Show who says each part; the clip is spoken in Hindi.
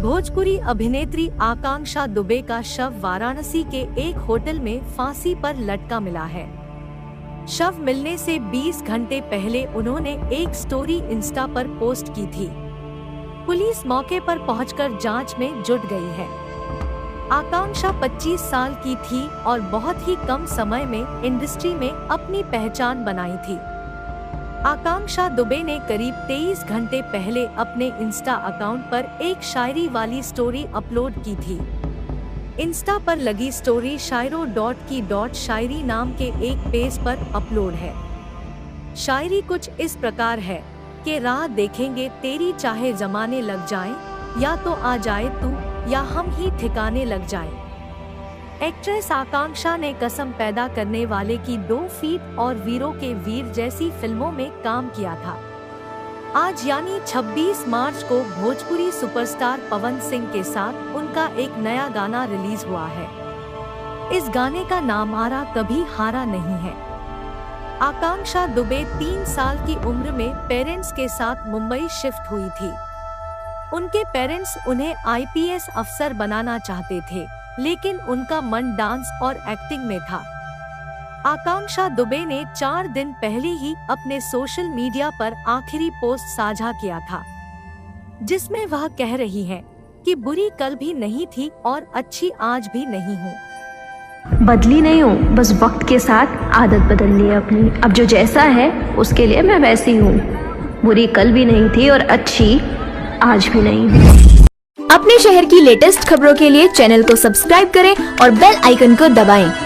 Speaker 1: भोजपुरी अभिनेत्री आकांक्षा दुबे का शव वाराणसी के एक होटल में फांसी पर लटका मिला है। शव मिलने से 20 घंटे पहले उन्होंने एक स्टोरी इंस्टा पर पोस्ट की थी। पुलिस मौके पर पहुंचकर जांच में जुट गई है। आकांक्षा 25 साल की थी और बहुत ही कम समय में इंडस्ट्री में अपनी पहचान बनाई थी। आकांक्षा दुबे ने करीब 23 घंटे पहले अपने इंस्टा अकाउंट पर एक शायरी वाली स्टोरी अपलोड की थी। इंस्टा पर लगी स्टोरी शायरी नाम के एक पेज पर अपलोड है। शायरी कुछ इस प्रकार है कि राह देखेंगे तेरी चाहे जमाने लग जाएं, या तो आ जाए तू या हम ही ठिकाने लग जाएं। एक्ट्रेस आकांक्षा ने कसम पैदा करने वाले की 2 फीट और वीरों के वीर जैसी फिल्मों में काम किया था। आज यानी 26 मार्च को भोजपुरी सुपरस्टार पवन सिंह के साथ उनका एक नया गाना रिलीज हुआ है। इस गाने का नाम हारा कभी हारा नहीं है। आकांक्षा दुबे 3 साल की उम्र में पेरेंट्स के साथ मुंबई शिफ्ट हुई थी। उनके पेरेंट्स उन्हें IPS अफसर बनाना चाहते थे, लेकिन उनका मन डांस और एक्टिंग में था। आकांक्षा दुबे ने 4 दिन पहले ही अपने सोशल मीडिया पर आखिरी पोस्ट साझा किया था, जिसमें वह कह रही है कि बुरी कल भी नहीं थी और अच्छी आज भी नहीं हूँ।
Speaker 2: बदली नहीं हूँ, बस वक्त के साथ आदत बदल ली है अपनी। अब जो जैसा है उसके लिए मैं वैसी हूँ। बुरी कल भी नहीं थी और अच्छी आज भी नहीं हूँ।
Speaker 3: अपने शहर की लेटेस्ट खबरों के लिए चैनल को सब्सक्राइब करें और बेल आइकन को दबाएं।